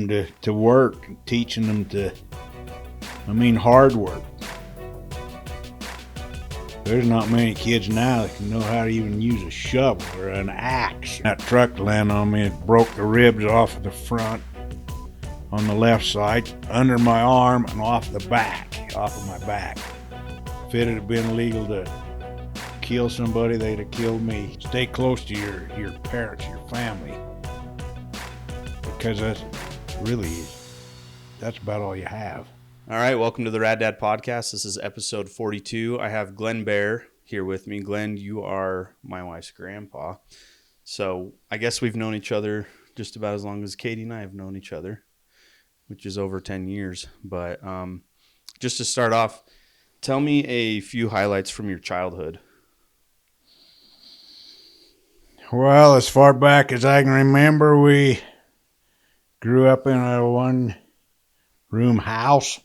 them to work, teaching them hard work. There's not many kids now that can know how to even use a shovel or an axe. That truck landed on me and broke the ribs off of the front on the left side, under my arm, and off of my back. If it had been legal to kill somebody, they'd have killed me. Stay close to your parents, your family, because that's about all you have. All right, welcome to the Rad Dad Podcast. This is episode 42. I have Glen Bair here with me. Glen, you are my wife's grandpa. So I guess we've known each other just about as long as Katie and I have known each other, which is over 10 years. But just to start off, tell me a few highlights from your childhood. Well, as far back as I can remember, we grew up in a one-room house.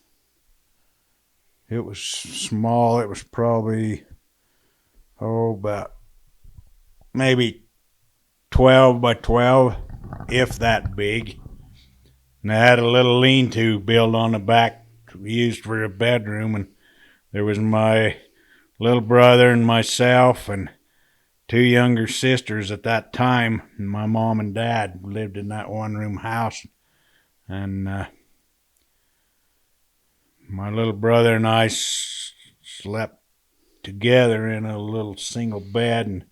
It was small. It was probably, about maybe 12 by 12, if that big. And I had a little lean-to built on the back we used for a bedroom. And there was my little brother and myself and two younger sisters at that time. And my mom and dad lived in that one-room house. And my little brother and I slept together in a little single bed, and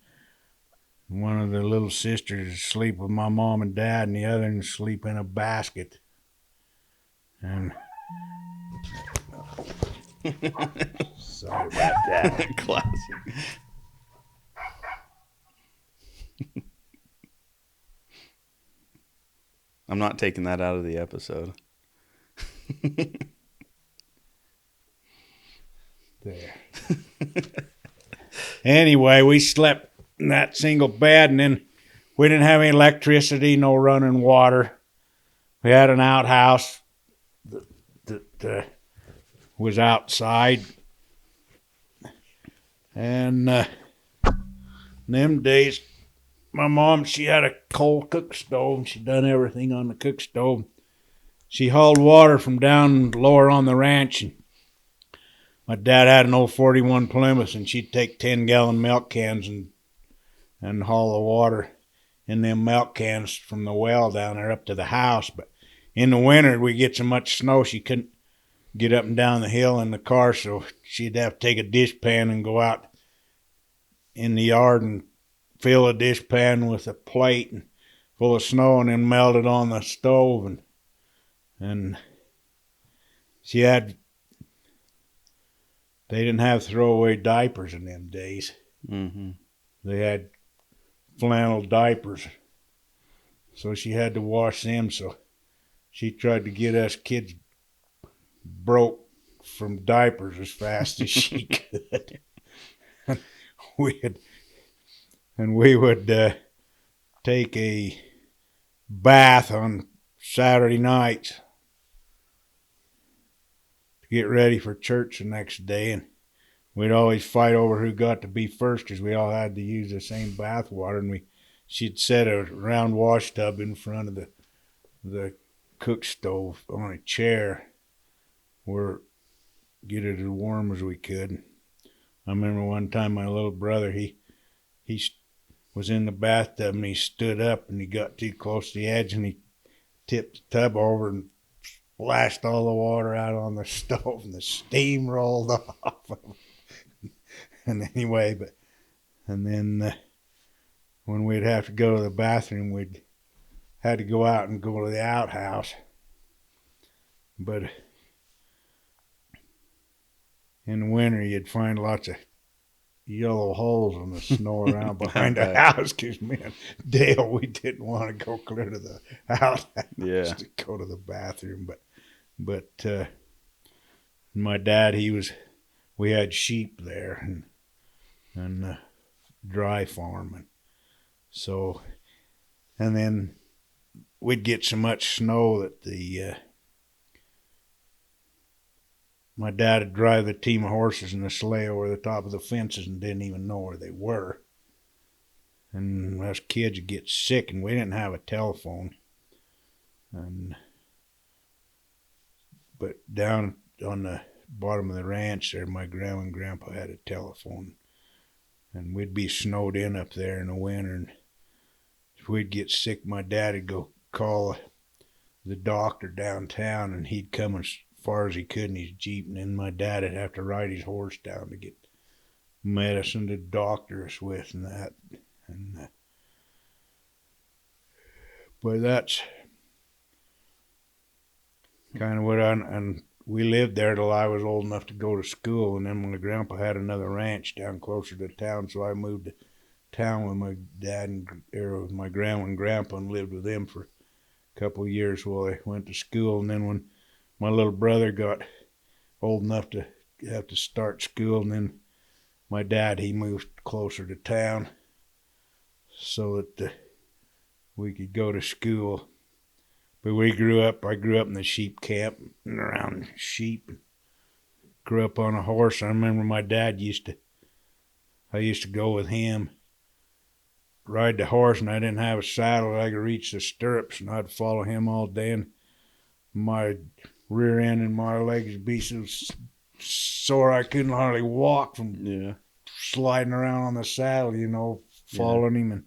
one of the little sisters would sleep with my mom and dad, and the other would sleep in a basket. And sorry about that. Classic. I'm not taking that out of the episode. There. Anyway, we slept in that single bed, and then we didn't have any electricity, no running water. We had an outhouse that was outside. And them days, my mom, she had a coal cook stove, and she done everything on the cook stove. She hauled water from down lower on the ranch, and my dad had an old 41 Plymouth, and she'd take 10-gallon milk cans and haul the water in them milk cans from the well down there up to the house. But in the winter, we get so much snow, she couldn't get up and down the hill in the car, so she'd have to take a dishpan and go out in the yard and fill a dishpan with a plate and full of snow and then melt it on the stove. And she had... They didn't have throwaway diapers in them days. Mm-hmm. They had flannel diapers. So she had to wash them. So she tried to get us kids broke from diapers as fast as she could. we would take a bath on Saturday nights. Get ready for church the next day, and we'd always fight over who got to be first because we all had to use the same bath water. And she'd set a round wash tub in front of the cook stove on a chair where get it as warm as we could. I remember one time my little brother, he was in the bathtub and he stood up and he got too close to the edge and he tipped the tub over and splashed all the water out on the stove, and the steam rolled off. And anyway, and then when we'd have to go to the bathroom, we'd had to go out and go to the outhouse. But in the winter, you'd find lots of yellow holes in the snow around behind the house because me and Dale, we didn't want to go clear to the outhouse to go to the bathroom. But my dad, we had sheep there and dry farm. And so, and then we'd get so much snow that my dad would drive the team of horses in the sleigh over the top of the fences and didn't even know where they were. And us kids would get sick, and we didn't have a telephone. And But down on the bottom of the ranch there, my grandma and grandpa had a telephone. And we'd be snowed in up there in the winter. And if we'd get sick, my dad would go call the doctor downtown, and he'd come as far as he could in his Jeep. And then my dad would have to ride his horse down to get medicine to doctor us with and that. And but that's kind of what and we lived there till I was old enough to go to school, and then my grandpa had another ranch down closer to town, so I moved to town with my dad or with my grandma and grandpa and lived with them for a couple of years while I went to school. And then when my little brother got old enough to have to start school, and then my dad, he moved closer to town so that we could go to school. But I grew up in the sheep camp and around sheep. Grew up on a horse. I remember my dad I used to go with him, ride the horse, and I didn't have a saddle. I could reach the stirrups, and I'd follow him all day. And my rear end and my legs would be so sore I couldn't hardly walk from sliding around on the saddle, following him.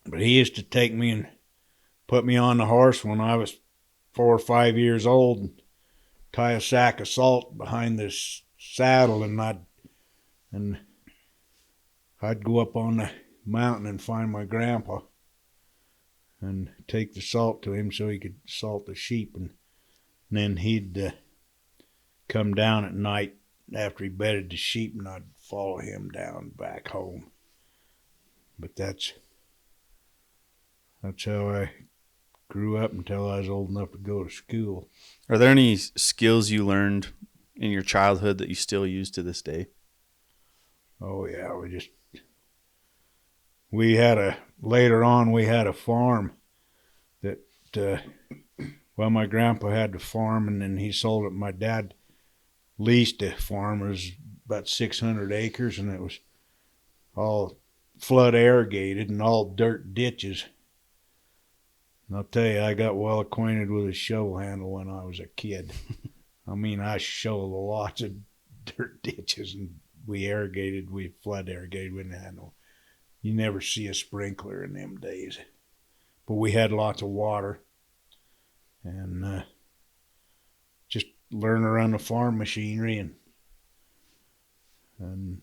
But he used to take me and put me on the horse when I was 4 or 5 years old and tie a sack of salt behind this saddle, and I'd go up on the mountain and find my grandpa and take the salt to him so he could salt the sheep, and then he'd come down at night after he bedded the sheep, and I'd follow him down back home. But that's how I grew up until I was old enough to go to school. Are there any skills you learned in your childhood that you still use to this day? Oh yeah, later on we had a farm that, my grandpa had the farm, and then he sold it. My dad leased the farm. It was about 600 acres, and it was all flood irrigated and all dirt ditches. And I'll tell you, I got well acquainted with a shovel handle when I was a kid. I shoveled lots of dirt ditches, and we flood irrigated. We didn't have you never see a sprinkler in them days. But we had lots of water, and just learn to run the farm machinery, and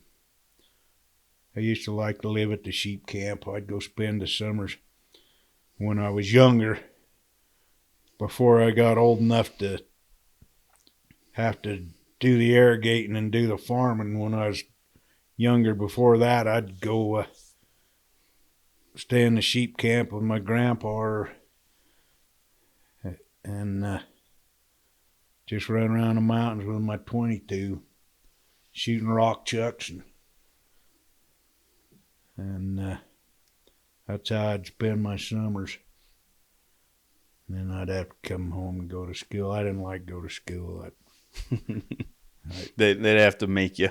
I used to like to live at the sheep camp. I'd go spend the summers when I was younger, before I got old enough to have to do the irrigating and do the farming. When I was younger, before that, I'd go stay in the sheep camp with my grandpa and just run around the mountains with my .22, shooting rock chucks, and that's how I'd spend my summers. And then I'd have to come home and go to school. I didn't like to go to school. They'd have to make you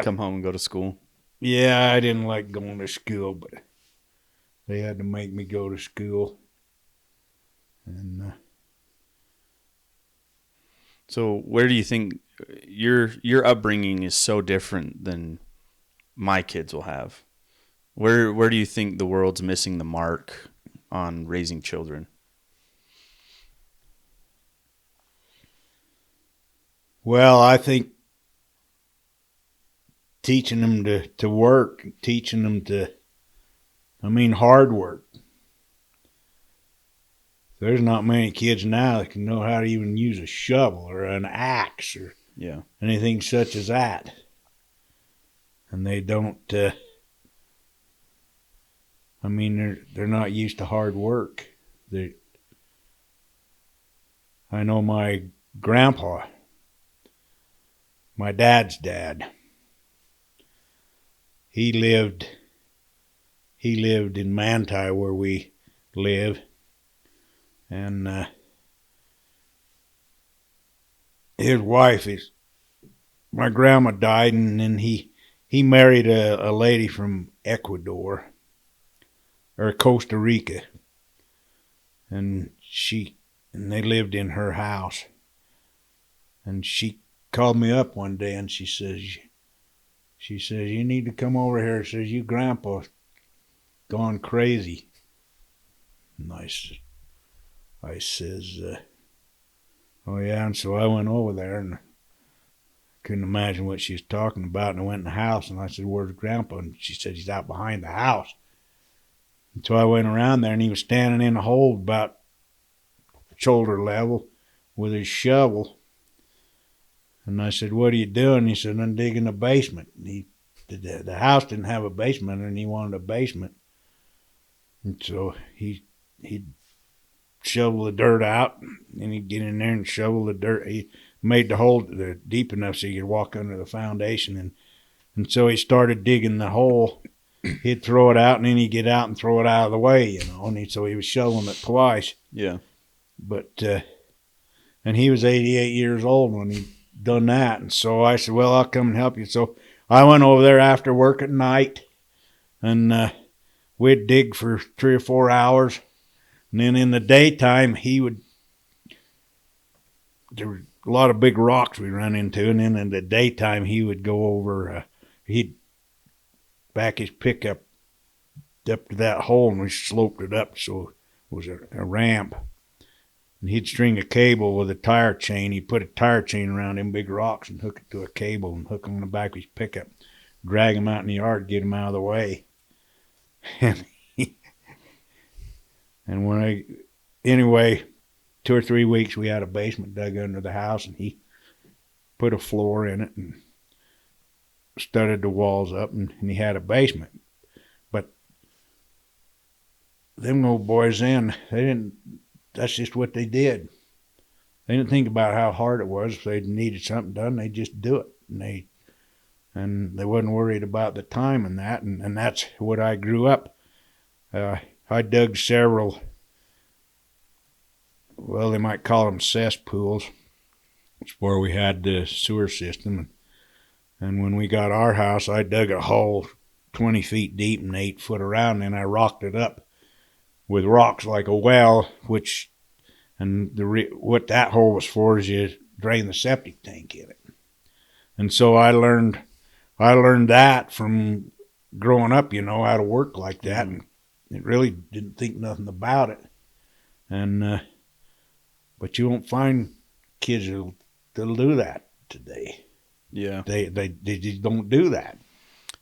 come home and go to school. Yeah, I didn't like going to school, but they had to make me go to school. And so where do you think your upbringing is so different than my kids will have? Where do you think the world's missing the mark on raising children? Well, I think teaching them to work, teaching them hard work. There's not many kids now that can know how to even use a shovel or an axe or anything such as that. And they don't, they're not used to hard work. I know my grandpa, my dad's dad, he lived in Manti where we live, and his wife my grandma died, and then he married a lady from Ecuador or Costa Rica, and she and they lived in her house. And she called me up one day and she says, you need to come over here. She says, your grandpa's gone crazy. And I says, oh yeah. And so I went over there and couldn't imagine what she was talking about. And I went in the house and I said, where's Grandpa? And she said, he's out behind the house. And so I went around there and he was standing in a hole about shoulder level with his shovel. And I said, what are you doing? He said, I'm digging a basement. The house didn't have a basement and he wanted a basement. And so he'd shovel the dirt out and he'd get in there and shovel the dirt. He made the hole deep enough so he could walk under the foundation. And so he started digging the hole. He'd throw it out and then he'd get out and throw it out of the way, And so he was shoveling it twice. Yeah. But, and he was 88 years old when he done that. And so I said, well, I'll come and help you. So I went over there after work at night and we'd dig for 3 or 4 hours. And then in the daytime, there were a lot of big rocks we run into. And then in the daytime, he would go over, he'd back his pickup up to that hole and we sloped it up so it was a ramp. And he'd string a cable with a tire chain. He'd put a tire chain around them big rocks and hook it to a cable and hook them on the back of his pickup. Drag him out in the yard, get him out of the way. Anyway, 2 or 3 weeks we had a basement dug under the house and he put a floor in it and studded the walls up and he had a basement. But them old boys then, that's just what they did. They didn't think about how hard it was. If they needed something done, they'd just do it. And they wasn't worried about the time and that. And that's what I grew up. I dug several, well, they might call them cesspools. It's where we had the sewer system. And when we got our house, I dug a hole 20 feet deep and 8 foot around, and I rocked it up with rocks like a well, what that hole was for is you drain the septic tank in it. And so I learned that from growing up, how to work like that, and it really didn't think nothing about it. And but you won't find kids that'll do that today. Yeah, they just don't do that.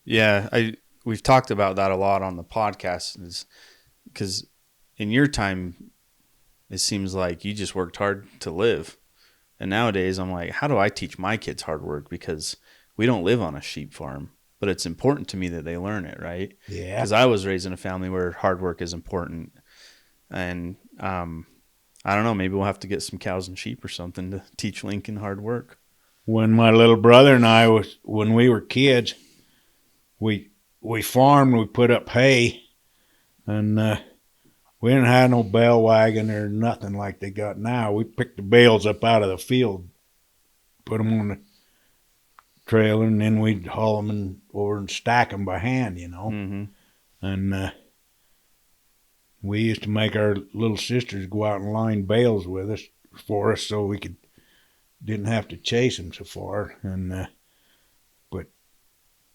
Yeah, we've talked about that a lot on the podcast, because in your time, it seems like you just worked hard to live. And nowadays, I'm like, how do I teach my kids hard work? Because we don't live on a sheep farm, but it's important to me that they learn it, right? Yeah. Because I was raised in a family where hard work is important. And I don't know, maybe we'll have to get some cows and sheep or something to teach Lincoln hard work. When my little brother and I when we were kids, we farmed, we put up hay, and we didn't have no bale wagon or nothing like they got now. We picked the bales up out of the field, put them on the trailer, and then we'd haul them over and stack them by hand, Mm-hmm. And we used to make our little sisters go out and line bales for us so we didn't have to chase them so far. And but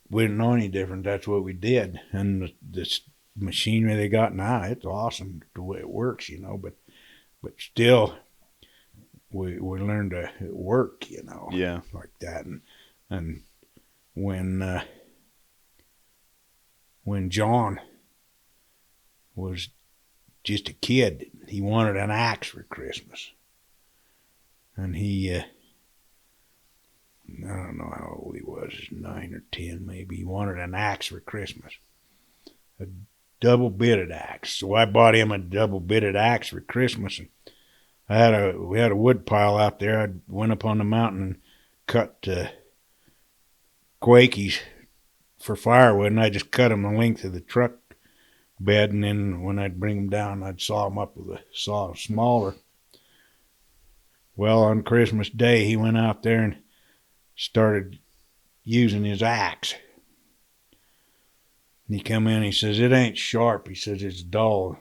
we didn't know any different. That's what we did. And this machinery they got now, it's awesome the way it works, but still we learned to work, Yeah. like that. And when John was just a kid, he wanted an axe for Christmas. And I don't know how old he was, 9 or 10 maybe. He wanted an axe for Christmas, a double-bitted axe. So I bought him a double-bitted axe for Christmas. And we had a wood pile out there. I went up on the mountain and cut quakies for firewood, and I just cut them the length of the truck bed, and then when I'd bring them down, I'd saw them up with a saw smaller. Well, on Christmas Day, he went out there and started using his axe. And he come in, he says, it ain't sharp. He says, it's dull.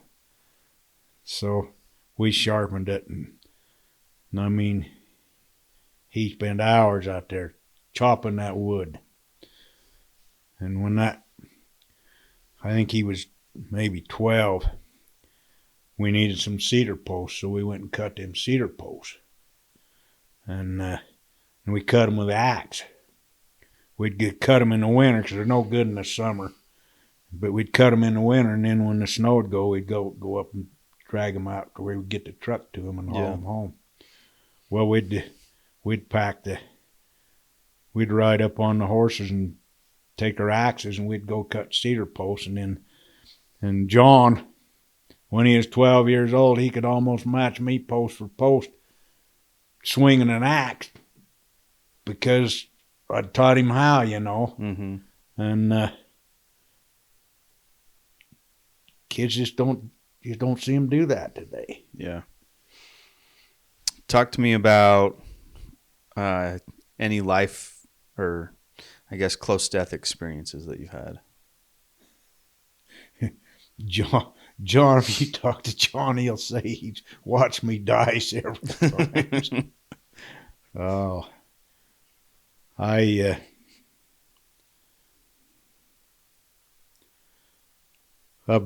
So we sharpened it, and I mean, he spent hours out there chopping that wood. And when I think he was maybe 12, we needed some cedar posts, so we went and cut them cedar posts. And we cut them with an axe. We'd cut them in the winter because they're no good in the summer. But we'd cut them in the winter, and then when the snow would go, we'd go up and drag them out to where we'd get the truck to them and haul them home. Well, we'd ride up on the horses and take our axes, and we'd go cut cedar posts. And John, when he was 12 years old, he could almost match me post for post swinging an axe because I taught him how, Mm-hmm. And kids just don't see them do that today. Yeah. Talk to me about any life or, I guess, close death experiences that you've had. John, if you talk to John, he'll say he's watched me die several times. Oh, I've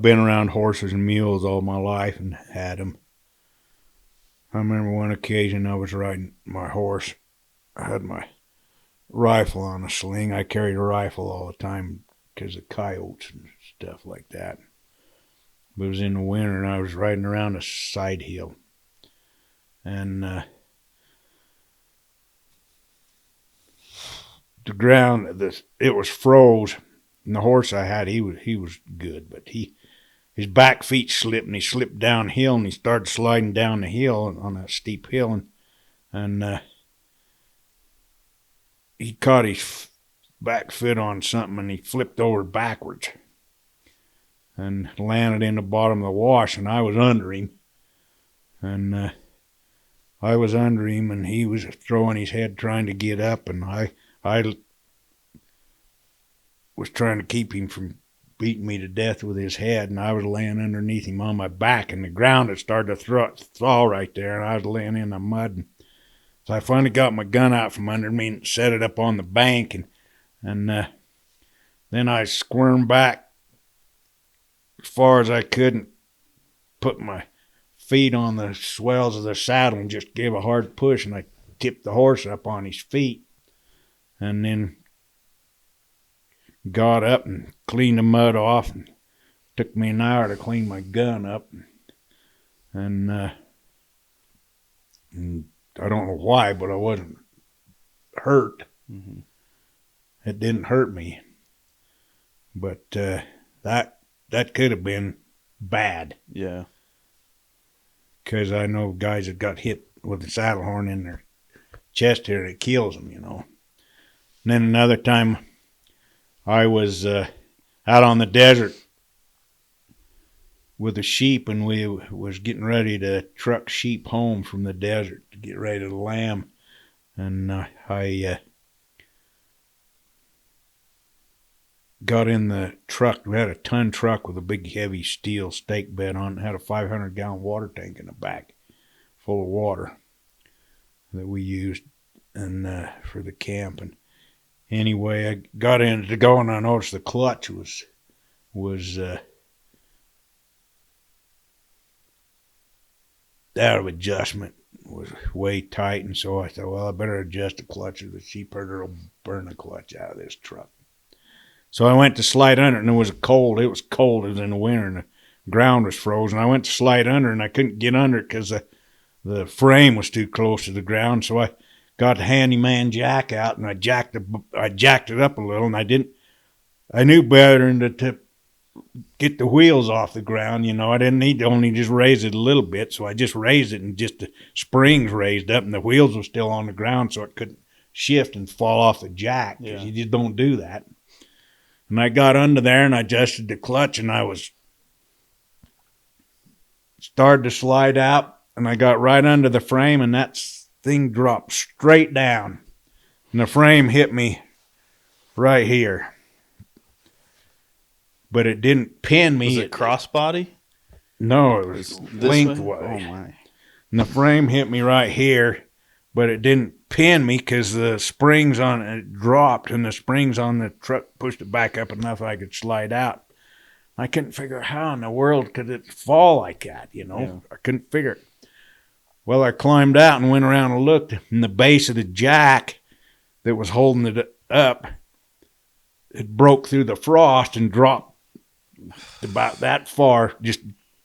been around horses and mules all my life and had them. I remember one occasion I was riding my horse. I had my rifle on a sling. I carried a rifle all the time because of coyotes and stuff like that. But it was in the winter, and I was riding around a side hill. And the ground, it was froze. And the horse I had, he was good, but his back feet slipped, and he slipped downhill, and he started sliding down the hill on a steep hill, and he caught his back foot on something, and he flipped over backwards and landed in the bottom of the wash, and I was under him. And I was under him, and he was throwing his head trying to get up, and I was trying to keep him from beating me to death with his head, and I was laying underneath him on my back, and the ground had started to thaw right there, and I was laying in the mud. And so I finally got my gun out from under me and set it up on the bank, and then I squirmed back as far as I could and put my feet on the swells of the saddle and just gave a hard push, and I tipped the horse up on his feet, and then got up and cleaned the mud off, and took me an hour to clean my gun up, and I don't know why, but I wasn't hurt. Mm-hmm. It didn't hurt me, but that could have been bad. Yeah. Because I know guys that got hit with a saddle horn in their chest here, and it kills them, And then another time I was out on the desert with the sheep, and we was getting ready to truck sheep home from the desert to get ready to lamb. And I got in the truck. We had a ton truck with a big heavy steel stake bed on it. It had a 500-gallon water tank in the back full of water that we used and for the camp. And anyway, I got in to go, and I noticed the clutch was out of adjustment, was way tight. And so I thought, well, I better adjust the clutch, or the sheep herder will burn the clutch out of this truck. So I went to slide under it, and it was cold. It was cold. It was in the winter, and the ground was frozen. I went to slide under, and I couldn't get under it because the frame was too close to the ground. So I got the handyman jack out, and I jacked it up a little, and I knew better than to get the wheels off the ground. I didn't need to only just raise it a little bit, so I just raised it, and just the springs raised up, and the wheels were still on the ground, so it couldn't shift and fall off the jack, because you just don't do that. And I got under there, and I adjusted the clutch, and I started to slide out, and I got right under the frame, and that thing dropped straight down. And the frame hit me right here. But it didn't pin me. Was it crossbody? No, it was lengthwise. Oh, my. And the frame hit me right here, but it didn't pin me because the springs on it dropped, and the springs on the truck pushed it back up enough I could slide out. I couldn't figure how in the world could it fall like that, Yeah. I couldn't figure it. Well, I climbed out and went around and looked, and the base of the jack that was holding it up, it broke through the frost and dropped about that far, just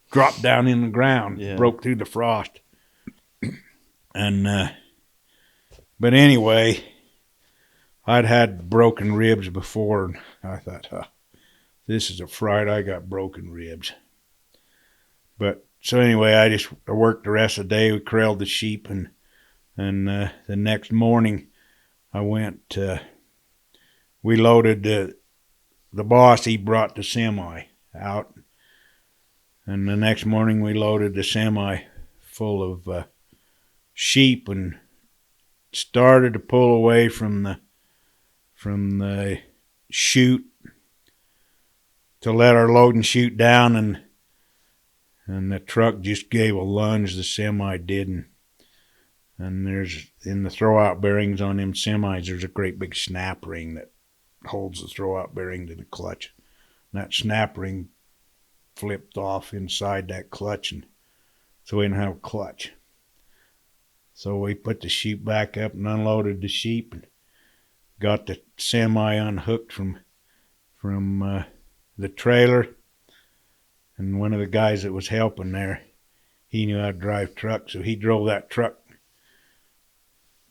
dropped down in the ground, broke through the frost. And, but anyway, I'd had broken ribs before, and I thought, this is a fright, I got broken ribs. But so anyway, I worked the rest of the day. We corralled the sheep, and the next morning I went. We loaded the boss. He brought the semi out, and the next morning we loaded the semi full of sheep and started to pull away from the chute to let our load and chute down, and the truck just gave a lunge, the semi did, and there's, in the throwout bearings on them semis, there's a great big snap ring that holds the throwout bearing to the clutch. And that snap ring flipped off inside that clutch, and so we didn't have a clutch. So we put the sheep back up and unloaded the sheep and got the semi unhooked from the trailer. And one of the guys that was helping there, he knew how to drive truck, so he drove that truck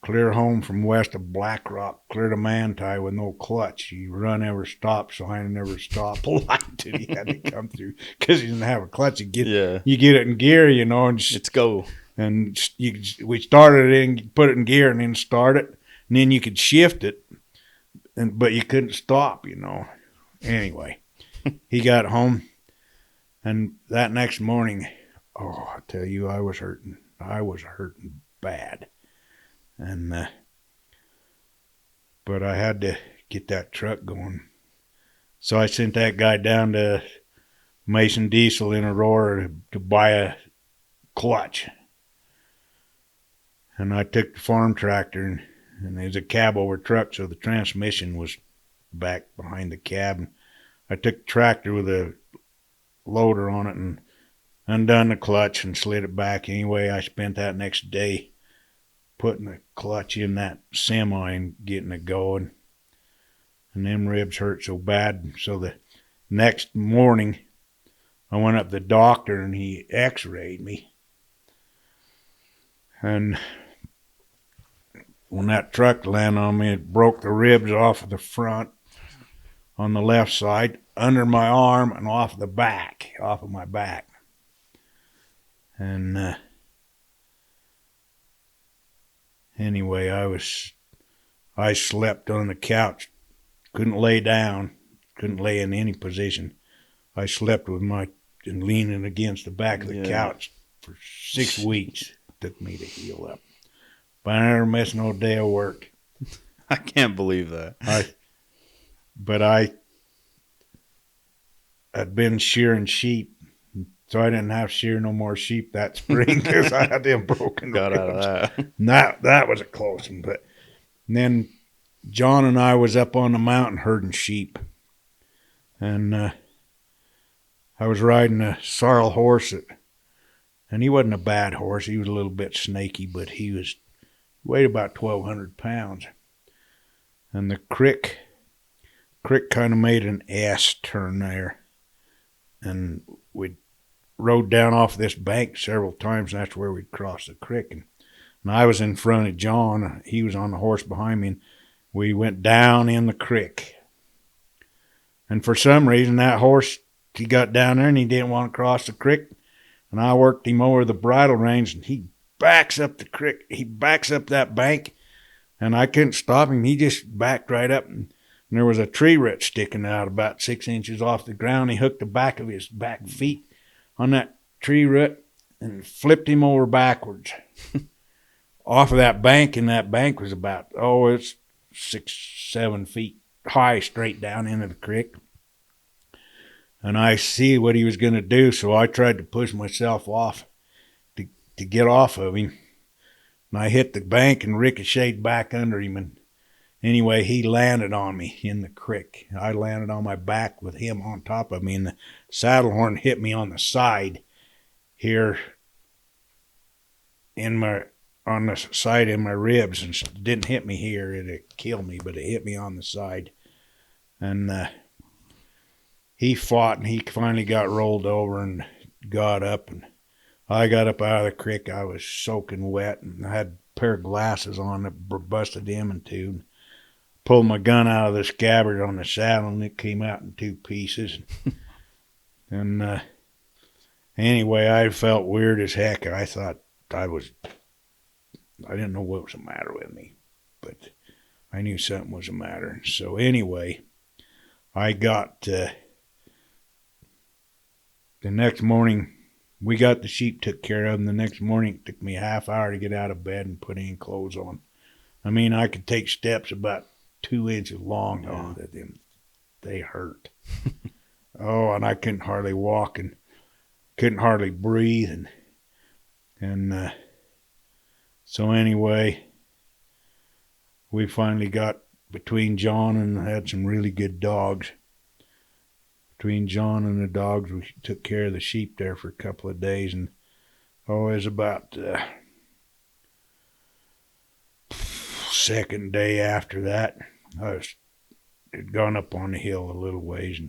clear home from west of Black Rock, clear to Manti with no clutch. He run every stop, so I never stopped light till he had to come through because he didn't have a clutch. You get it in gear, and let's go. And we started it in, put it in gear, and then start it, and then you could shift it, but you couldn't stop, Anyway, he got home. And that next morning, I tell you, I was hurting. I was hurting bad. And, but I had to get that truck going. So I sent that guy down to Mason Diesel in Aurora to buy a clutch. And I took the farm tractor, and it was a cab over truck, so the transmission was back behind the cab. And I took the tractor with a loader on it and undone the clutch and slid it back. Anyway, I spent that next day putting the clutch in that semi and getting it going. And them ribs hurt so bad. So the next morning, I went up to the doctor and he x-rayed me. And when that truck landed on me, it broke the ribs off of the front on the left side, under my arm, and off of my back. And anyway, I slept on the couch, couldn't lay down, couldn't lay in any position. I slept with and leaning against the back of the couch for 6 weeks. It took me to heal up. But I never missed no day of work. I can't believe that. I'd been shearing sheep, so I didn't have to shear no more sheep that spring because I had them broken Got ribs. out of that. That was a close one. But then John and I was up on the mountain herding sheep, and I was riding a sorrel horse, and he wasn't a bad horse. He was a little bit snaky, but he weighed about 1,200 pounds. And the creek kind of made an S turn there. And we rode down off this bank several times, and that's where we'd cross the creek. And I was in front of John. He was on the horse behind me, and we went down in the creek. And for some reason, that horse, he got down there, and he didn't want to cross the creek. And I worked him over the bridle reins, and he backs up the creek. He backs up that bank, and I couldn't stop him. He just backed right up, and there was a tree root sticking out about 6 inches off the ground. He hooked the back of his back feet on that tree root and flipped him over backwards off of that bank. And that bank was about, it's 6-7 feet high straight down into the creek. And I see what he was going to do, so I tried to push myself off to get off of him. and I hit the bank and ricocheted back under him. And anyway, he landed on me in the creek. I landed on my back with him on top of me, and the saddle horn hit me on the side here on the side in my ribs, and didn't hit me here. It'd kill me, but it hit me on the side. And he fought, and he finally got rolled over and got up, and I got up out of the creek. I was soaking wet, and I had a pair of glasses on that busted them in two. And pulled my gun out of the scabbard on the saddle, and it came out in two pieces. And anyway, I felt weird as heck. I thought I didn't know what was the matter with me, but I knew something was the matter. So anyway, I got, the next morning, we got the sheep took care of, and the next morning it took me a half hour to get out of bed and put any clothes on. I mean, I could take steps about 2 inches long. Oh, they hurt. Oh, and I couldn't hardly walk and couldn't hardly breathe. And so anyway, we finally got between John and had some really good dogs. Between John and the dogs, we took care of the sheep there for a couple of days. And it was about second day after that, had gone up on the hill a little ways,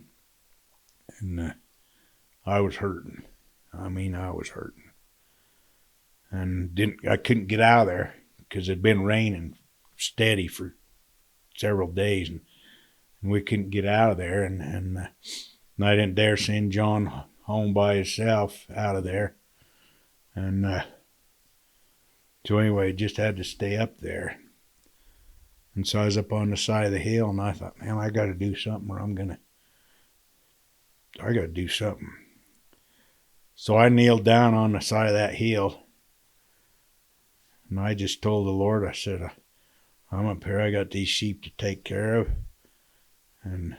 and I was hurting. I mean, I was hurting, and I couldn't get out of there because it'd been raining steady for several days, and we couldn't get out of there, and I didn't dare send John home by himself out of there, and so anyway, just had to stay up there. And so I was up on the side of the hill, and I thought, man, I got to do something, or I got to do something. So I kneeled down on the side of that hill, and I just told the Lord, I said, I'm up here, I got these sheep to take care of, and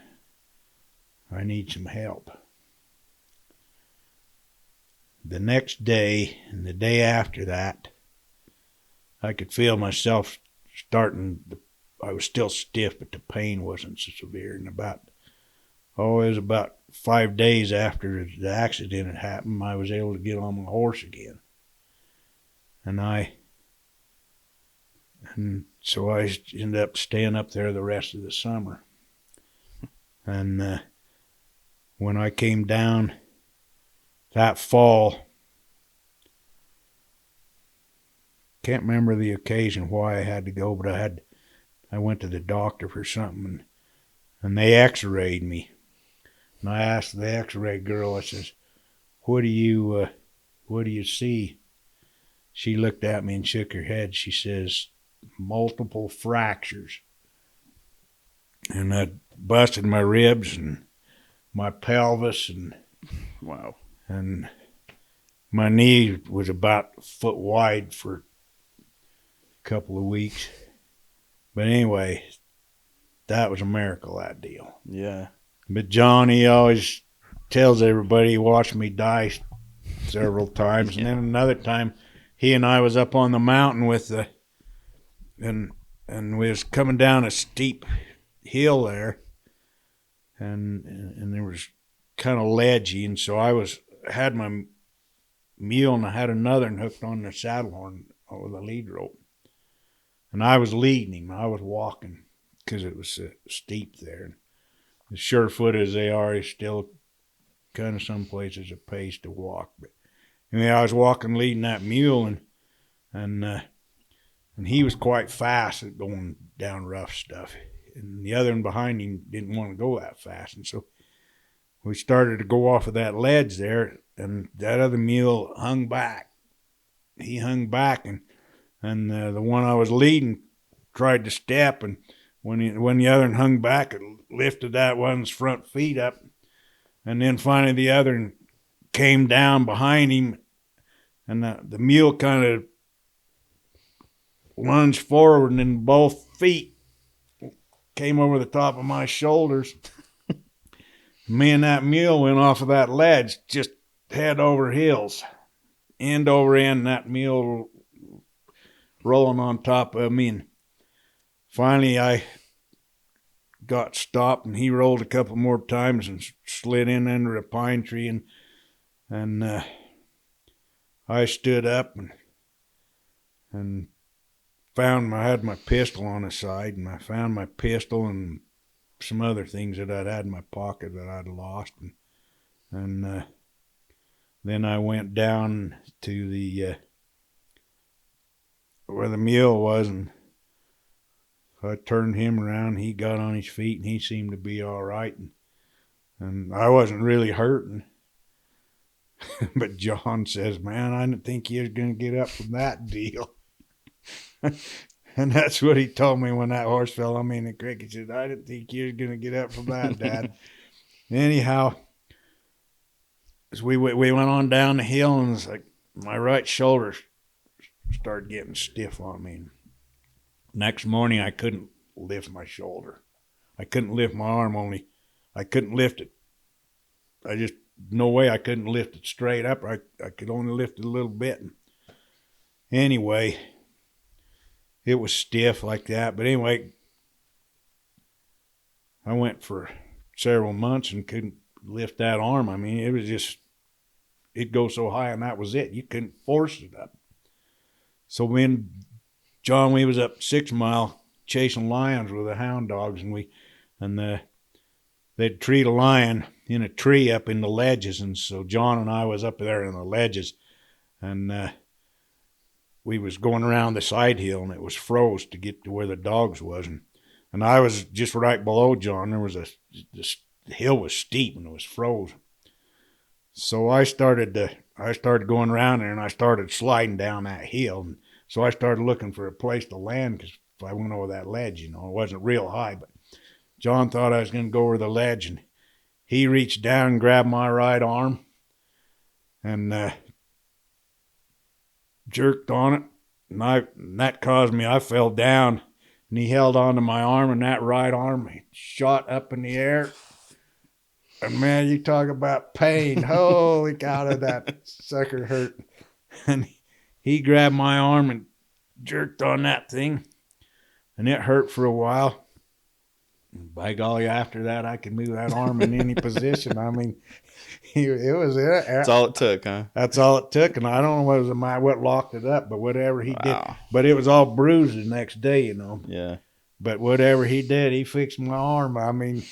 I need some help. The next day, and the day after that, I could feel myself I was still stiff, but the pain wasn't so severe. And it was about 5 days after the accident had happened, I was able to get on my horse again. And so I ended up staying up there the rest of the summer. And when I came down that fall, can't remember the occasion why I had to go, but I went to the doctor for something, and they x-rayed me. And I asked the x-ray girl, I says, what do you see? She looked at me and shook her head. She says, multiple fractures. And I busted my ribs and my pelvis, and wow. And my knee was about a foot wide for a couple of weeks. But anyway, that was a miracle, that deal. Yeah. But John, he always tells everybody he watched me die several times. Yeah. And then another time, he and I was up on the mountain and we was coming down a steep hill there, and there was kind of ledgy, and so I had my mule, and I had another and hooked on the saddle horn over the lead rope. And I was leading him. I was walking because it was steep there. And as sure-footed as they are, it's still kind of some places a pace to walk. But anyway, I was walking, leading that mule, and he was quite fast at going down rough stuff. And the other one behind him didn't want to go that fast. And so we started to go off of that ledge there, and that other mule hung back. He hung back, and the one I was leading tried to step, and when the other one hung back, it lifted that one's front feet up, and then finally the other one came down behind him, and the mule kind of lunged forward, and then both feet came over the top of my shoulders. Me and that mule went off of that ledge, just head over heels, end over end, and that mule rolling on top of me, and finally I got stopped, and he rolled a couple more times and slid in under a pine tree, and I stood up and found I had my pistol on the side, and I found my pistol and some other things that I'd had in my pocket that I'd lost, and then I went down to the where the mule was, and I turned him around. He got on his feet, and he seemed to be all right, and I wasn't really hurting. But John says, "Man, I didn't think you was going to get up from that deal." And that's what he told me when that horse fell on me in the creek. He said, "I didn't think you was going to get up from that, Dad." Anyhow, as we went on down the hill, and it's like my right shoulder started getting stiff on me. Next morning, I couldn't lift my shoulder. I couldn't lift my arm, only I couldn't lift it. No way I couldn't lift it straight up. I could only lift it a little bit. Anyway, it was stiff like that. But anyway, I went for several months and couldn't lift that arm. I mean, it was just, it'd go so high, and that was it. You couldn't force it up. So when John, we was up 6 Mile chasing lions with the hound dogs, and they'd treat a lion in a tree up in the ledges, and so John and I was up there in the ledges, and we was going around the side hill, and it was froze to get to where the dogs was, and I was just right below John. There was the hill was steep, and it was froze. So I started going around there, and I started sliding down that hill, and so I started looking for a place to land, because if I went over that ledge, it wasn't real high, but John thought I was going to go over the ledge, and he reached down and grabbed my right arm and jerked on it, and that caused me, I fell down, and he held onto my arm, and that right arm shot up in the air. And man, you talk about pain. Holy cow, did that sucker hurt. And he grabbed my arm and jerked on that thing, and it hurt for a while. By golly, after that, I could move that arm in any position. I mean, it was it. That's all it took, huh? That's all it took, and I don't know what locked it up, but whatever he did. Wow. But it was all bruised the next day, Yeah. But whatever he did, he fixed my arm. I mean,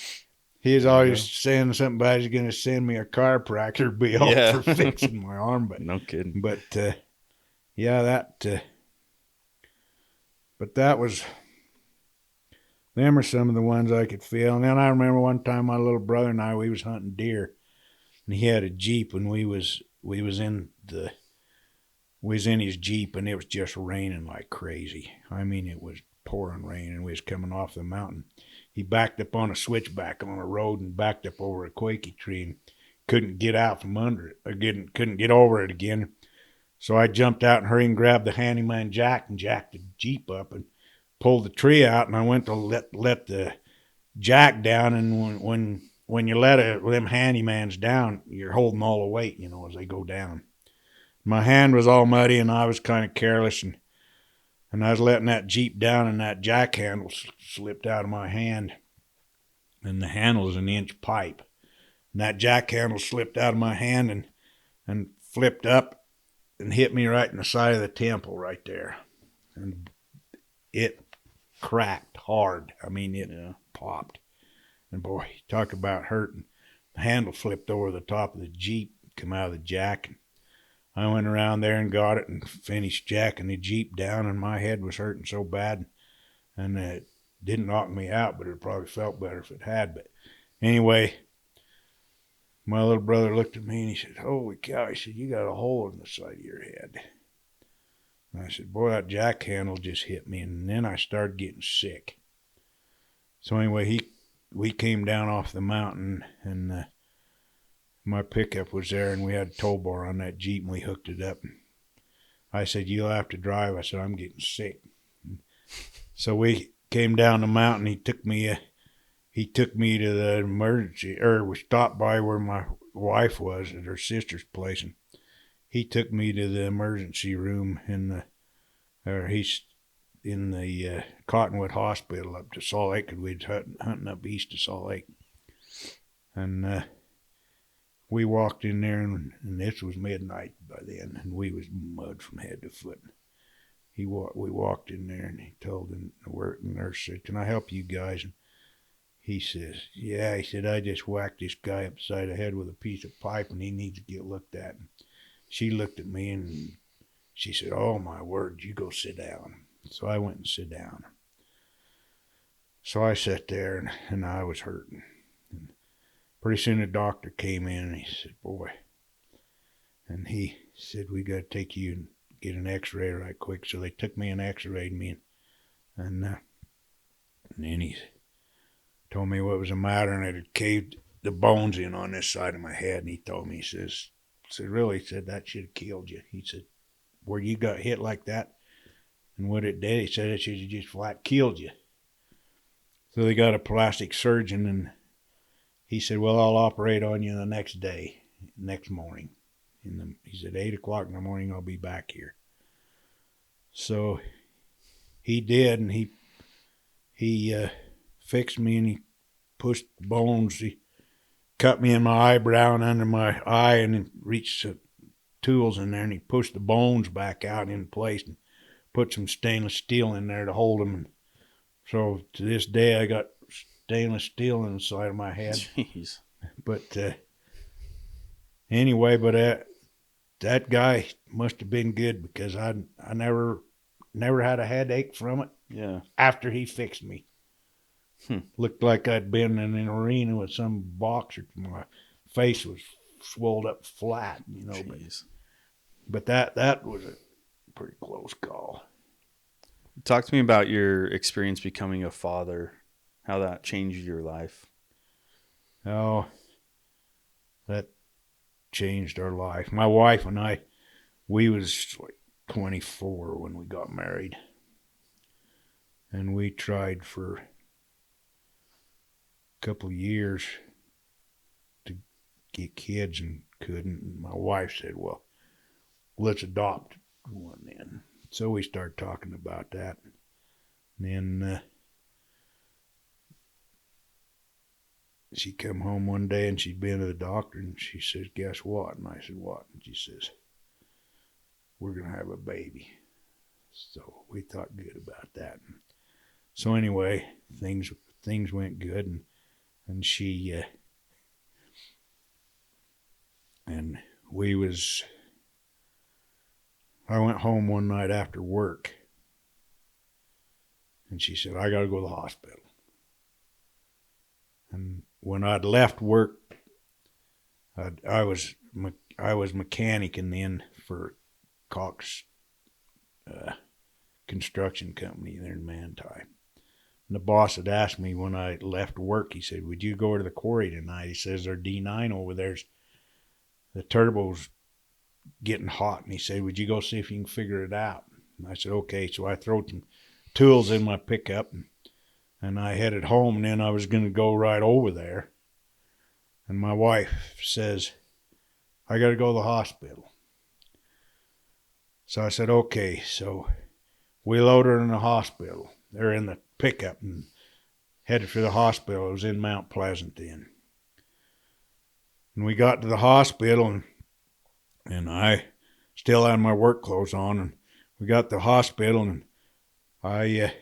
he was always saying something about he's going to send me a chiropractor bill for fixing my arm. But no kidding. But yeah, but that was. Them are some of the ones I could feel. And then I remember one time my little brother and I, we was hunting deer, and he had a Jeep, and we was in his Jeep, and it was just raining like crazy. I mean, it was pouring rain, and we was coming off the mountain. He backed up on a switchback on a road and backed up over a quakey tree and couldn't get out from under it. Couldn't get over it again. So I jumped out and hurried and grabbed the handyman jack and jacked the Jeep up and pulled the tree out, and I went to let the jack down, and when you let them handymans down, you're holding all the weight, as they go down. My hand was all muddy, and I was kind of careless, and I was letting that Jeep down, and that jack handle slipped out of my hand, and the handle is an inch pipe, and that jack handle slipped out of my hand and flipped up and hit me right in the side of the temple right there, and it cracked hard. I mean, it popped. And boy, talk about hurting. The handle flipped over the top of the Jeep, come out of the jack. And I went around there and got it and finished jacking the Jeep down, and my head was hurting so bad. And it didn't knock me out, but it probably felt better if it had. But anyway, my little brother looked at me and he said, "Holy cow," he said, "you got a hole in the side of your head." And I said, "Boy, that jack handle just hit me." And then I started getting sick. So anyway, we came down off the mountain, and my pickup was there, and we had a tow bar on that Jeep, and we hooked it up. I said, "You'll have to drive." I said, "I'm getting sick." So we came down the mountain. He took me to the emergency, or we stopped by where my wife was at her sister's place, and he took me to the emergency room, and or he's in the Cottonwood Hospital up to Salt Lake, because we'd hunting up east of Salt Lake. And we walked in there, and this was midnight by then, and we was mud from head to foot. We walked in there, and he told the nurse, said, "Can I help you guys?" And he says, "Yeah." He said, "I just whacked this guy upside the head with a piece of pipe, and he needs to get looked at." And she looked at me, and she said, "Oh, my word, you go sit down." So I went and sit down. So I sat there, and I was hurting. And pretty soon the doctor came in, and he said, "Boy," and he said, "We got to take you and get an x-ray right quick." So they took me and x-rayed me, and then he told me what was the matter, and it had caved the bones in on this side of my head. And he told me, he said, "Really?" He said, "That should have killed you." He said, "Where you got hit like that and what it did," he said, "it should have just flat killed you." So they got a plastic surgeon, and he said, "Well, I'll operate on you the next day, next morning." He said, 8 o'clock in the morning, I'll be back here. So he did, and he fixed me, and he pushed bones. He cut me in my eyebrow and under my eye, and then reached the tools in there, and he pushed the bones back out in place and put some stainless steel in there to hold them. And so to this day, I got stainless steel inside of my head. Jeez. But anyway, that guy must have been good, because I never had a headache from it. Yeah. After he fixed me. Looked like I'd been in an arena with some boxer. My face was swelled up flat, Jeez. But that was a pretty close call. Talk to me about your experience becoming a father, how that changed your life. Oh, that changed our life. My wife and I, we was like 24 when we got married. And we tried for a couple of years to get kids and couldn't. And my wife said, "Well, let's adopt one then." So we started talking about that. And then she come home one day, and she'd been to the doctor, and she says, "Guess what?" And I said, "What?" And she says, "We're going to have a baby." So we thought good about that. So anyway, things went good, and she and I went home one night after work, and she said, "I got to go to the hospital." And when I'd left work, I was mechanicing then for Cox construction company there in Manti. And the boss had asked me when I left work, he said, "Would you go to the quarry tonight?" He says, "Their D9 over there's the turbo's getting hot." And he said, "Would you go see if you can figure it out?" And I said, "Okay." So I threw some tools in my pickup, and I headed home, and then I was going to go right over there. And my wife says, "I got to go to the hospital." So I said, "Okay." So we loaded her in the hospital. They're in the pickup and headed for the hospital. It was in Mount Pleasant then. And we got to the hospital, and I still had my work clothes on. And we got to the hospital, and I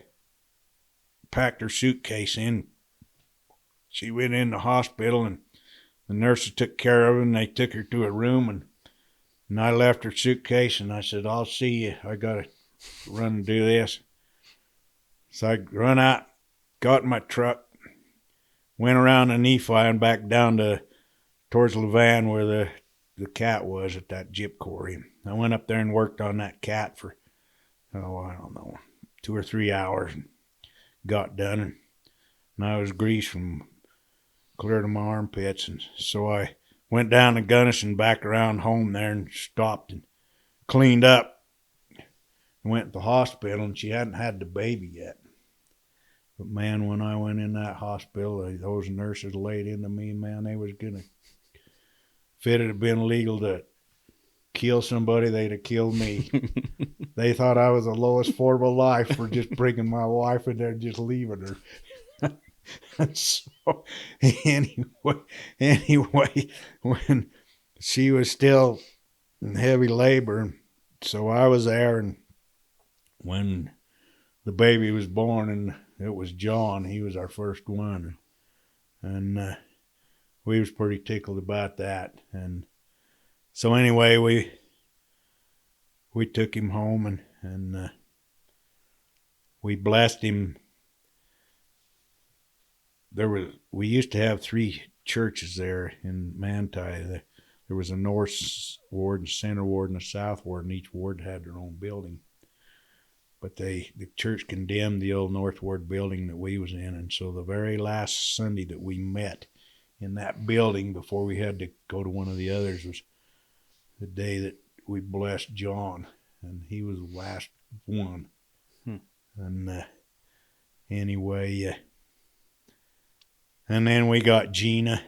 packed her suitcase in. She went in the hospital, and the nurses took care of her, and they took her to a room, and I left her suitcase, and I said, "I'll see you. I got to run and do this." So I run out, got in my truck, went around the Nephi and back down towards Levan where the cat was at that gyp quarry. I went up there and worked on that cat for, I don't know, 2 or 3 hours, and got done. And I was greased from clear to my armpits. And so I went down to Gunnison, back around home there, and stopped and cleaned up. And went to the hospital, and she hadn't had the baby yet. But man, when I went in that hospital, those nurses laid into me, man, they was gonna, if it had been legal to kill somebody, they'd have killed me. They thought I was the lowest form of life for just bringing my wife in there and just leaving her. And so anyway, anyway, when she was still in heavy labor, so I was there, and when the baby was born, and it was John, he was our first one, and we was pretty tickled about that. And so anyway, we took him home, and we blessed him. We used to have 3 churches there in Manti. There was a north ward and center ward and a south ward, and each ward had their own building. But the church condemned the old north ward building that we was in, and so the very last Sunday that we met in that building before we had to go to one of the others was the day that we blessed John, and he was the last one. And anyway, and then we got Gina.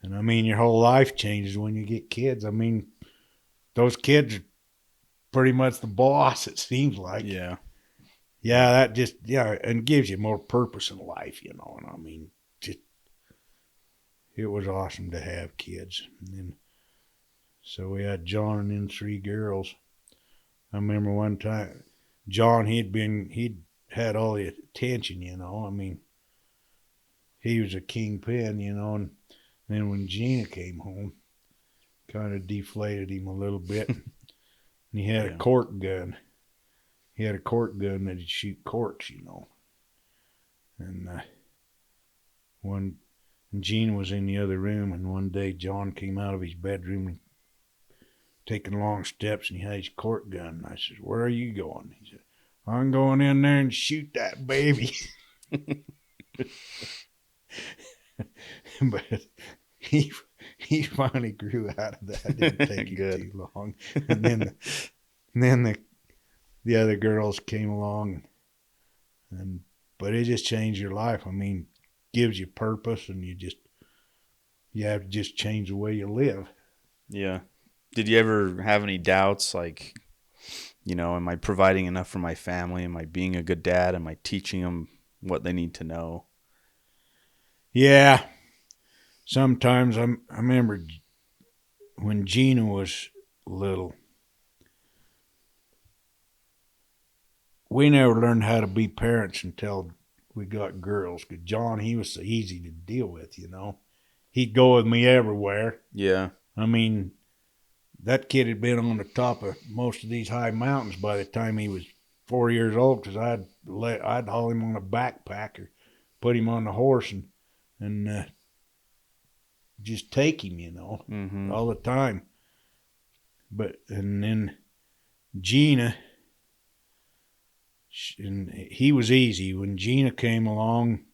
And I mean, your whole life changes when you get kids. I mean, those kids are pretty much the boss, it seems like. Yeah. Yeah, that just, and gives you more purpose in life, And I mean, just, it was awesome to have kids. And then, so we had John and then 3 girls. I remember one time, John, he'd had all the attention, I mean, he was a kingpin, and then when Gina came home, kind of deflated him a little bit. And he had a cork gun. He had a cork gun that he'd shoot corks, And when Gina was in the other room, and one day John came out of his bedroom and taking long steps, and he had his cork gun. And I said, "Where are you going?" He said, "I'm going in there and shoot that baby." But he finally grew out of that. It didn't take him too long. And then the other girls came along, but it just changed your life. I mean, gives you purpose, and you have to just change the way you live. Yeah. Did you ever have any doubts, like, am I providing enough for my family? Am I being a good dad? Am I teaching them what they need to know? Yeah. Sometimes I remember when Gina was little, we never learned how to be parents until we got girls. Because John, he was so easy to deal with, He'd go with me everywhere. Yeah. I mean, that kid had been on the top of most of these high mountains by the time he was 4 years old, because I'd haul him on a backpack or put him on the horse and just take him, all the time. And then Gina, and he was easy. When Gina came along,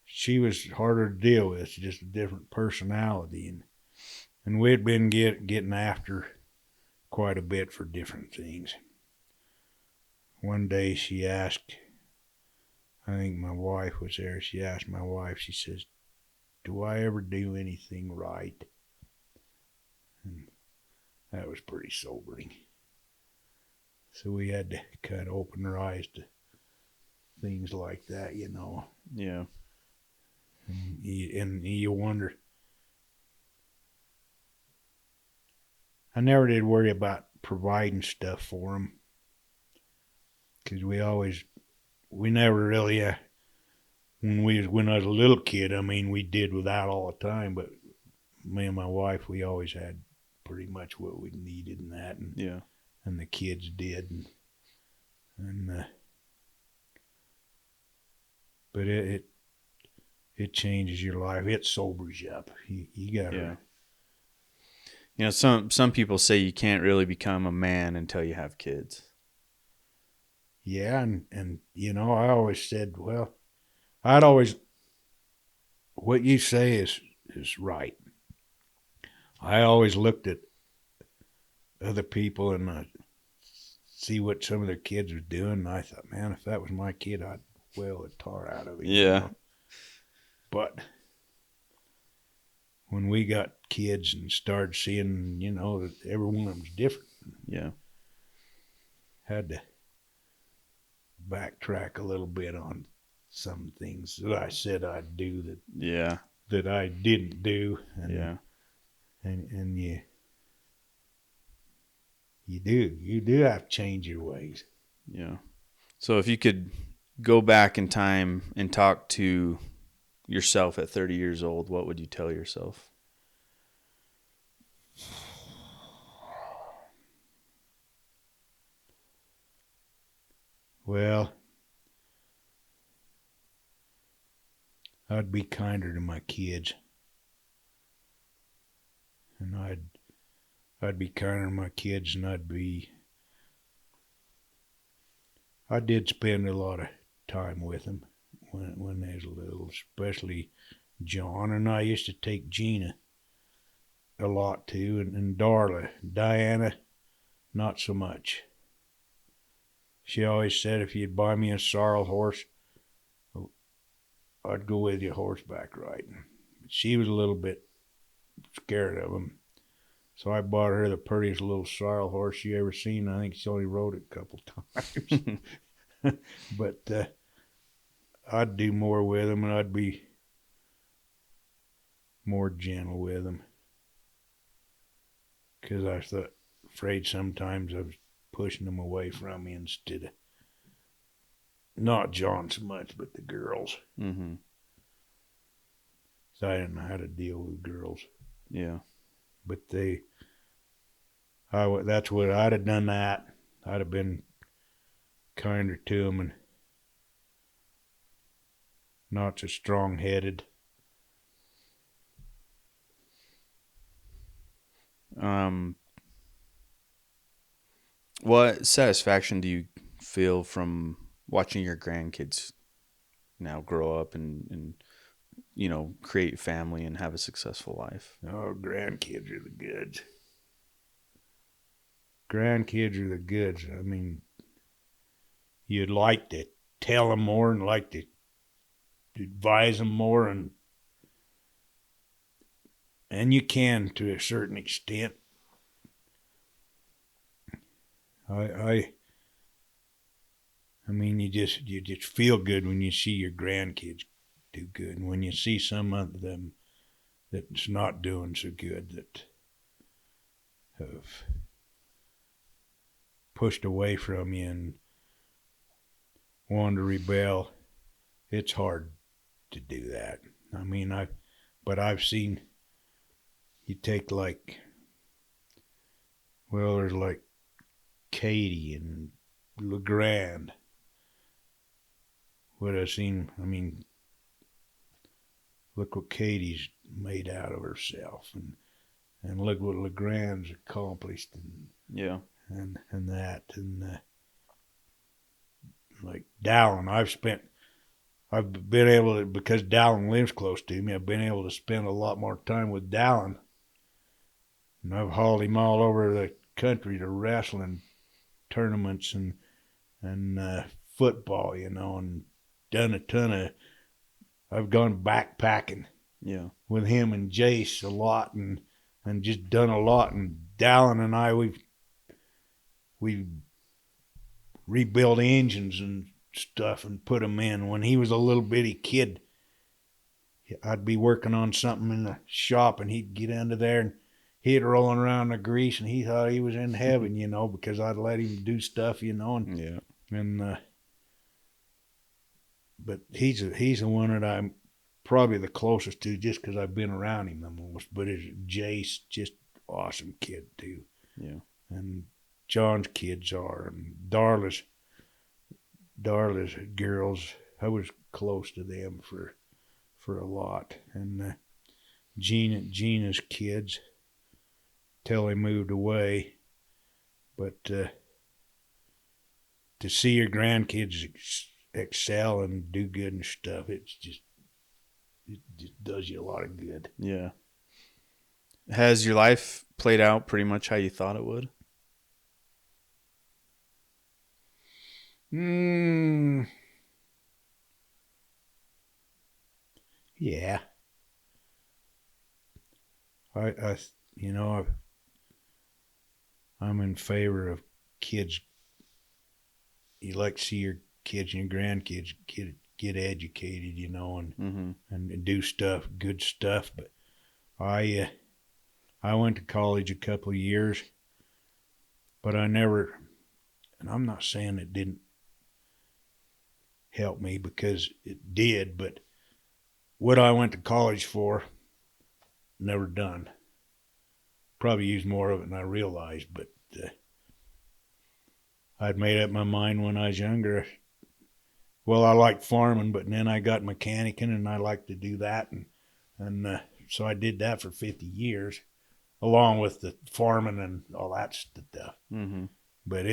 she was harder to deal with, just a different personality. And we'd been getting after quite a bit for different things. One day she asked, I think my wife was there, she asked my wife, she says, "Do I ever do anything right?" And that was pretty sobering. So we had to kind of open our eyes to things like that, Yeah. And you wonder. I never did worry about providing stuff for them, because we never really, when I was a little kid, I mean, we did without all the time, but me and my wife, we always had pretty much what we needed and that, and the kids did, and but it changes your life. It sobers you up. You gotta. Yeah. Some people say you can't really become a man until you have kids. Yeah, and I always said, well, what you say is right. I always looked at other people and see what some of their kids were doing, and I thought, man, if that was my kid, I'd wail the tar out of it. Yeah. But when we got kids and started seeing, that every one of them's different. Yeah. Had to backtrack a little bit on some things that I said I'd do Yeah. that I didn't do, Yeah. and you do have to change your ways. Yeah. So if you could go back in time and talk to yourself at 30 years old, what would you tell yourself? Well, I'd be kinder to my kids, and I'd be kinder to my kids, and I did spend a lot of time with them when they was little, especially John, and I used to take Gina a lot too, and Darla. Diana, not so much. She always said if you'd buy me a sorrel horse, I'd go with you horseback riding. She was a little bit scared of him, so I bought her the prettiest little sorrel horse she ever seen. I think she only rode it a couple times, but I'd do more with him, and I'd be more gentle with him because I was afraid sometimes I was pushing them away from me instead of not John so much, but the girls. Mm-hmm. So I didn't know how to deal with girls, Yeah. but that's what I'd have done. That I'd have been kinder to them and not so strong-headed. What satisfaction do you feel from watching your grandkids now grow up and create family and have a successful life? Oh, grandkids are the goods. Grandkids are the goods. I mean, you'd like to tell them more and like to advise them more, and you can to a certain extent. I mean, you just feel good when you see your grandkids do good, and when you see some of them that's not doing so good, that have pushed away from you and wanted to rebel. It's hard to do that. I mean, I've seen you take there's like Katie and LeGrand. What I've seen, I mean, look what Katie's made out of herself, and look what LeGrand's accomplished, Yeah. and that, and like Dallin, I've been able to, because Dallin lives close to me, I've been able to spend a lot more time with Dallin, and I've hauled him all over the country to wrestling tournaments and football, and done a ton of. I've gone backpacking Yeah. with him and Jace a lot, and just done a lot. And Dallin and I, we rebuilt engines and stuff and put them in. When he was a little bitty kid, I'd be working on something in the shop, and he'd get under there and he'd rolling around in the grease, and he thought he was in heaven, because I'd let him do stuff, and Yeah. and but he's the one that I'm probably the closest to, just because I've been around him the most. But it's Jace, just awesome kid too, Yeah. and John's kids are, and Darla's girls. I was close to them for a lot, and Gina's kids till they moved away, but to see your grandkids excel and do good and stuff, it just does you a lot of good. Yeah. Has your life played out pretty much how you thought it would? Yeah. I I'm in favor of kids. You like to see your kids and your grandkids get educated, and do stuff, good stuff. But I went to college a couple of years, but I never, and I'm not saying it didn't help me, because it did, but what I went to college for, never done. Probably used more of it than I realized, but I'd made up my mind when I was younger. Well, I liked farming, but then I got mechanicing, and I liked to do that, and so I did that for 50 years, along with the farming and all that stuff. Mm-hmm. But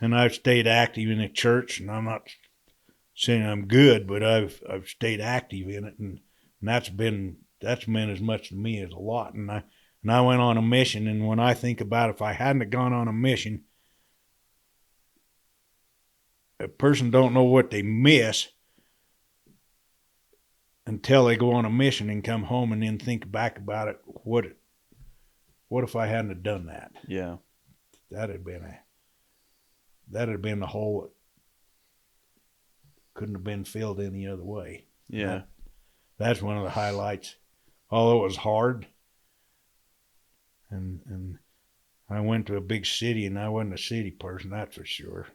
and I've stayed active in the church, and I'm not saying I'm good, but I've stayed active in it, and that's meant as much to me as a lot. And I went on a mission, and when I think about it, if I hadn't have gone on a mission, a person don't know what they miss until they go on a mission and come home and then think back about it. What if I hadn't have done that? Yeah. That'd have been the hole that couldn't have been filled any other way. Yeah. That's one of the highlights. Although it was hard, and I went to a big city, and I wasn't a city person, that's for sure.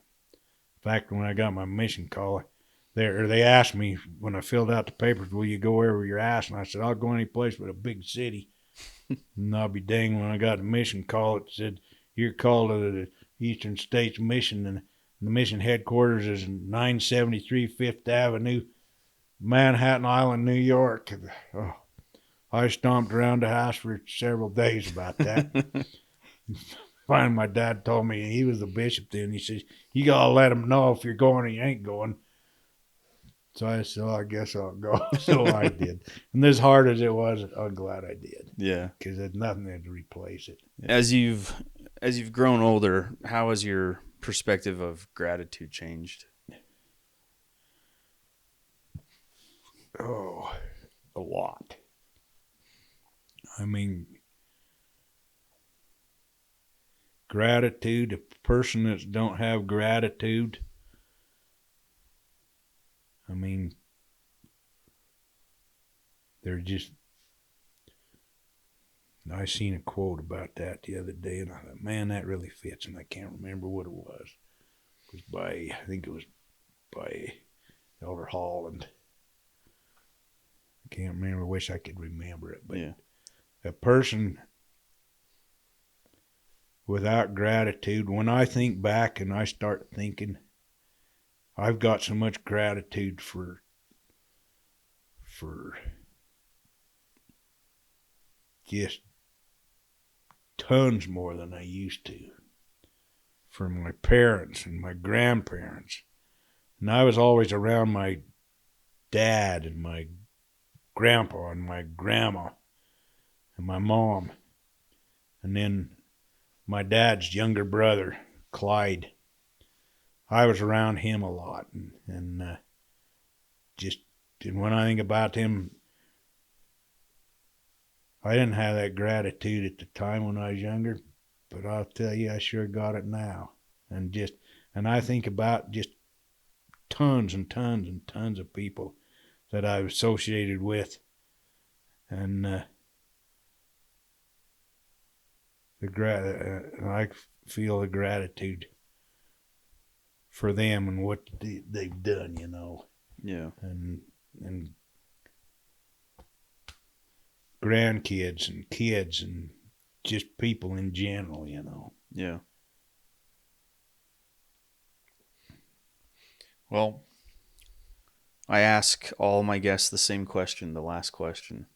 In fact, when I got my mission call, they asked me when I filled out the papers, will you go wherever you're asked? And I said, I'll go any place but a big city. And I'll be danged when I got the mission call, it said, you're called to the Eastern States Mission, and the mission headquarters is 973 Fifth Avenue, Manhattan Island, New York. Oh, I stomped around the house for several days about that. Finally, my dad told me, he was the bishop then, he says, you got to let him know if you're going or you ain't going. So I said, I guess I'll go. So I did. And as hard as it was, I'm glad I did. Yeah. Because there's nothing there to replace it. As you've grown older, how has your perspective of gratitude changed? Oh, a lot. I mean, gratitude, a person that don't have gratitude, I mean, they're just, I seen a quote about that the other day, and I thought, man, that really fits, and I can't remember what it was. It was I think it was by Elder Holland. I can't remember, wish I could remember it, but yeah. A person without gratitude, when I think back and I start thinking, I've got so much gratitude for just tons more than I used to, for my parents and my grandparents. And I was always around my dad and my grandpa and my grandma and my mom. And then my dad's younger brother, Clyde. I was around him a lot, and when I think about him, I didn't have that gratitude at the time when I was younger, but I'll tell you, I sure got it now. And I think about just tons and tons and tons of people that I've associated with, and I feel the gratitude for them and what they've done, Yeah. and grandkids and kids and just people in general, Yeah. Well, I ask all my guests the same question, the last question.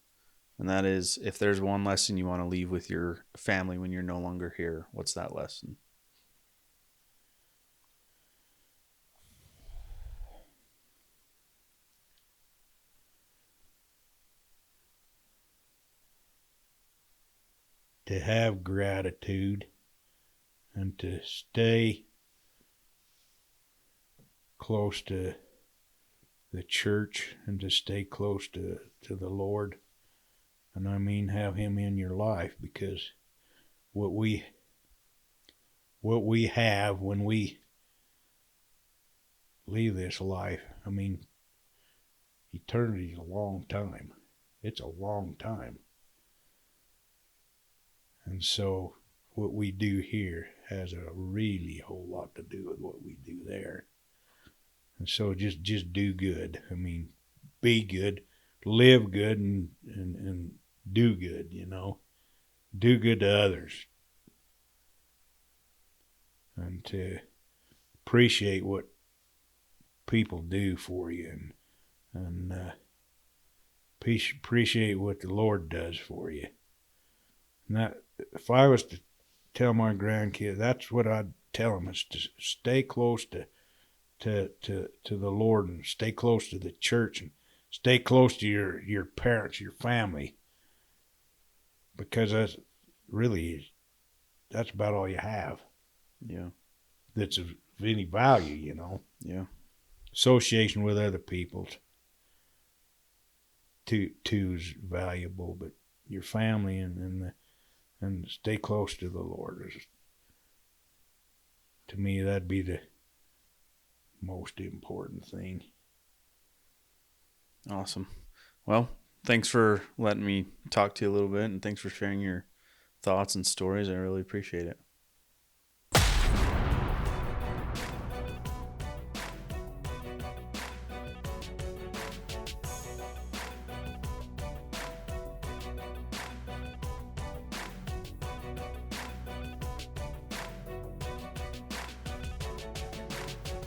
And that is, if there's one lesson you want to leave with your family when you're no longer here, what's that lesson? To have gratitude and to stay close to the church and to stay close to the Lord. And I mean, have him in your life, because what we have when we leave this life. I mean, eternity is a long time. It's a long time. And so what we do here has a really whole lot to do with what we do there. And so just do good. I mean, be good, live good, and do good, you know. Do good to others. And to appreciate what people do for you, and appreciate what the Lord does for you. And that, if I was to tell my grandkids, that's what I'd tell them, is to stay close to the Lord, and stay close to the church, and stay close to your parents, your family, because that's about all you have. Yeah. That's of any value, you know. Yeah. Association with other people too is valuable, but your family and stay close to the Lord. To me, that'd be the most important thing. Awesome. Well, thanks for letting me talk to you a little bit, and thanks for sharing your thoughts and stories. I really appreciate it.